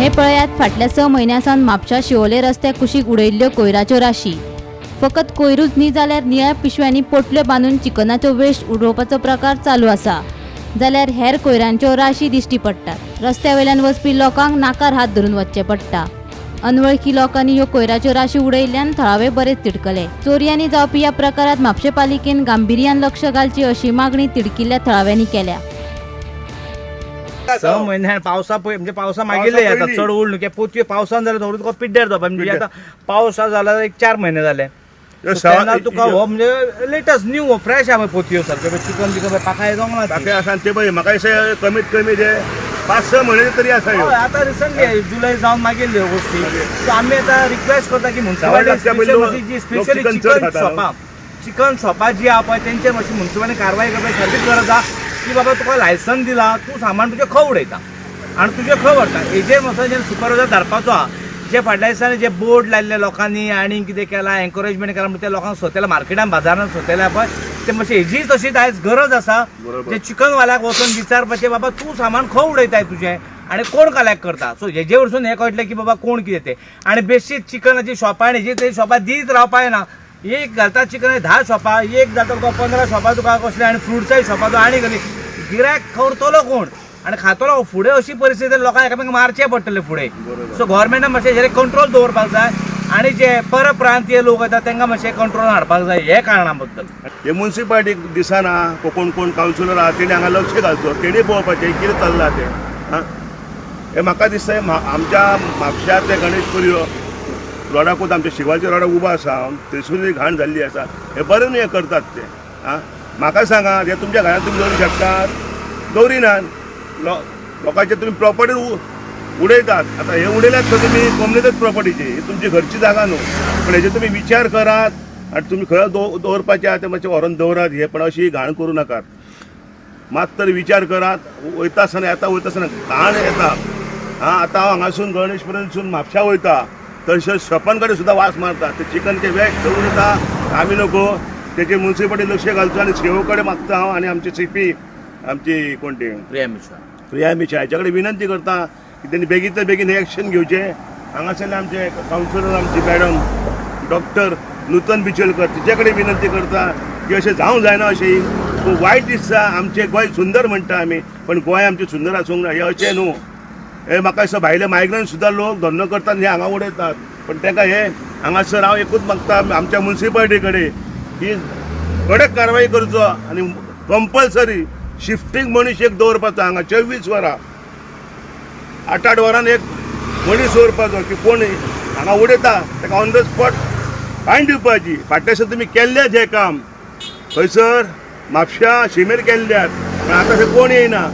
हे पळयात फाटल्या 6 म्हयन्यांसान म्हापशा शिवोले रस्त्यार कुशीक उडयल्ल्यो कोयराच्यो राशी। फकत कोयरूच न्ही जाल्यार निळ्या पिशव्यांनी पोटल्यो बांदून चिकनाचो वेस्ट उडोवपाचो प्रकार चालू आसा, जाल्यार हेर कोयरांच्यो राशी दिश्टी पडटात। रस्त्यावयल्यान वचपी लोकांक नाकार हात धरून वचचें पडटा। अनवळखी लोकांनी ह्यो कोयराच्यो राशी उडयल्ल्यान थळावे बरेच तिडकले। चोरयांनी जावपी ह्या प्रकारात म्हापशे पालिकेन गांभीर्यान लक्ष घालची अशी मागणी तिडकिल्ल्या थळाव्यांनी केल्या। 6 म्हयन्यान पावसा म्हणजे पावसा मागिल्ले येता चढ उड न्हू पोतयो पावसान जाल्यार थोडो तुका पिड्ड्यार जावपा म्हणजे आतां पावस जाल्यार एक 4 म्हयने जाले तेन्ना तुका हो म्हणजे लेटस्ट न्यू फ्रेश आहा पोतयो सारके चिकन बिकन पाकाय जावंक ना पाकाय आसा ते पळय म्हाका दिसता कमीत कमी ते 5-6 म्हयने तरी आसा ह्यो। आतां रिसंटली जुलय जावन मागिल्ल्यो ह्यो गोश्टी सो आमी आतां रिक्वेस्ट करता की म्युन्सिपालिटी जी स्पेशली चिकन शॉपां जी आहा पळय तेंचेर मातशी म्युन्सिपालिटी कारवाय करपाची सारकीच गरज आहा की बाबा तुका लायसन दिला तूं सामान तुजें खंय उडयता आनी तुजें खंय व्हरता हेजेर मातसो जे सुपरवायझर धाडपाचो आहा। जे फाटल्या दिसांनी जे बोर्ड लायल्ले लोकांनी आनी कितें केलां एनकरेजमेंट केलां त्या लोकांक स्वतेल्या मार्केटान बाजारान स्वतेल्या पळय ते मातशें हेजी तशीच आयज गरज आसा जे चिकनवाल्याक वचून विचारपाचें बाबा तूं सामान खंय उडयताय तुजें आनी कोण कलेक्ट करता। सो हेजे वरसून हें कळटलें की बाबा कोण कितें तें आनी बेश्टीत चिकनाची शॉपां आनी हेजी शॉपां दीत रावपाक ना। एक घालता चिकन 10 शॉपां एक जाता तुका 15 शॉपां तुका कसले आनी फ्रुट्साय शॉपां तूं आनी घाली गिरायक खवरतलो कोण आनी खातलो फुडें अशी परिस्थिती लोकांक एकामेकांक मारचें पडटलें फुडें। सो गव्हर्मेंटान मातशें हेजेर कंट्रोल दवरपाक जाय आनी जे परप्रांतीय लोक येतात तांकां मातशें कंट्रोलान हाडपाक जाय हे कारणां बद्दल। हे म्युन्सिपालिटी दिसना कोण कावन्सिलर आहा तेणी हांगा लक्ष घालचो तेणी पळोवपाचें कितें चल्लां तें हे म्हाका दिसता आमच्या म्हापश्या ते गणेशपुरी रोडाकूच आमच्या शिवाजी रोडाक उबो आसा थंयसून घाण जाल्ली आसा हे बरें न्हू हे करतात ते म्हाका सांगात हे तुमच्या घरांत तुमी दवरूंक शकतात दवरिनात लोकांचे तुमी प्रॉपर्टी उडयतात। आतां हे उडयल्यात खंय तुमी कम्युनिटीच प्रॉपर्टीची ही तुमची घरची जागा न्हू पण हेजे तुमी विचार करात आनी तुमी खंय दवरपाचें आहा तें मातशें व्हरोन दवरात हे पण अशी घाण करूं नाकात मात तर विचार करात। वयता आसतना वयता आसतना घाण येता आतां हांव हांगासून गणेशपुरीसून म्हापशा वयता तशें शॉपां कडेन सुद्दां वास मारता ते चिकनचे वेस्ट दवरून येता आमी नको तेचे म्युन्सिपालिटी लक्ष घालचो आनी सीओ कडेन मागता हांव आनी आमची सीपी आमची कोण ती प्रिया मिशा हाच्या कडेन विनंती करता की तेणी बेगींतल्या बेगीन एक्शन घेवचें। हांगासरले आमचे कावन्सिलर आमची मॅडम डॉक्टर नूतन बिचोलकर तिचे कडेन विनंती करता की अशें जावंक जायना अशें खूब वायट दिसता। आमचें गोंय सुंदर म्हणटा आमी पण गोंय आमचें सुंदर आसूंक ना हे अशें न्हू हे म्हाका दिसता भायले मायग्रंट सुद्दां लोक धंदो करतात हे हांगा उडयतात पण ताका हे हांगासर हांव एकूच मागता आमच्या म्युन्सिपालिटी कडेन की कडक कारवाई करचो आनी कंपल्सरी शिफ्टींग मनीस एक दवरपाचो हांगा 24 वरां 8-8 वरान एक मनीस दवरपाचो की कोण हांगा उडयता ताका ऑन द स्पॉट फायन दिवपाची। फाटल्या दिसा तुमी केल्लेत हें काम खंयसर म्हापशा शिमेर केल्ल्यात पण आतां थंय कोण येयना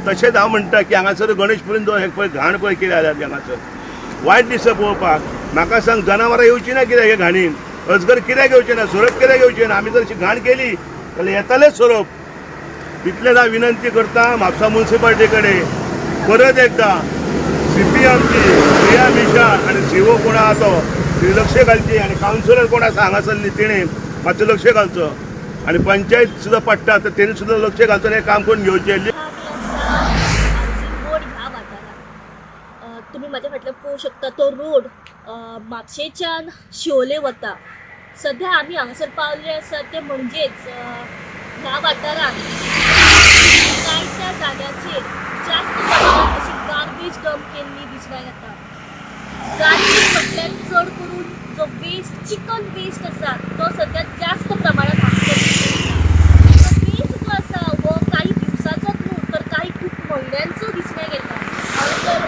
तशेंच हांव म्हणटा की हांगासर गणेशपुरीन जो हे पळय घाण पळय कितें जाल्यात हांगासर वायट दिसता पळोवपाक। म्हाका सांग जनावरां येवची ना कित्याक हे घाणीन अजगर कित्याक येवचे ना सोरोप कित्याक येवचे ना आमी जर अशी घाण केली जाल्यार येतालेच सोरोप। तितलेच हांव विनंती करता म्हापसा म्युन्सिपालिटी कडेन परत एकदा सीपी आमची प्रिया मिशा आनी सीओ कोण आहा तो ती लक्ष घालची आनी कावन्सिलर कोण आसा हांगासरली तेणी मातसो लक्ष घालचो आनी पंचायत सुद्दां पडटा तर तेणी सुद्दां लक्ष घालचो हे काम करून घेवचें। तुम्ही माझ्या फाटल्यान पळोवंक शकता तो रोड म्हापशेच्यान शिवोले वता। सध्या आमी हांगासर पावल्ले आसा ते म्हणजेच ह्या वाठारांत जायत्या जाग्यांचेर जास्त प्रमाणात अशी गार्बेज डंप केल्ली दिसपाक येता। गार्बेज म्हटल्यार चड करून जो वेस्ट चिकन वेस्ट आसा तो सध्या जास्त प्रमाणात हांगासर वेस्ट जो आसा हो काही दिवसाचोच न्हू तर काही खूब म्हयन्यांचो दिसपाक येता। हांगासर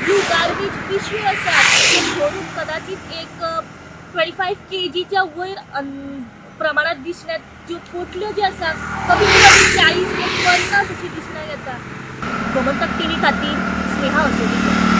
ज्यो गार्बेज पिशवी आसात त्यो भरून कदाचित एक 25 kgच्या वयर प्रमाणात दिसल्यात। ज्यो पोटल्यो ज्यो आसा कमीत कमी 40 ते 50 अशी दिसण्याक येता। गोमंतक टीव्ही खातीर स्नेहा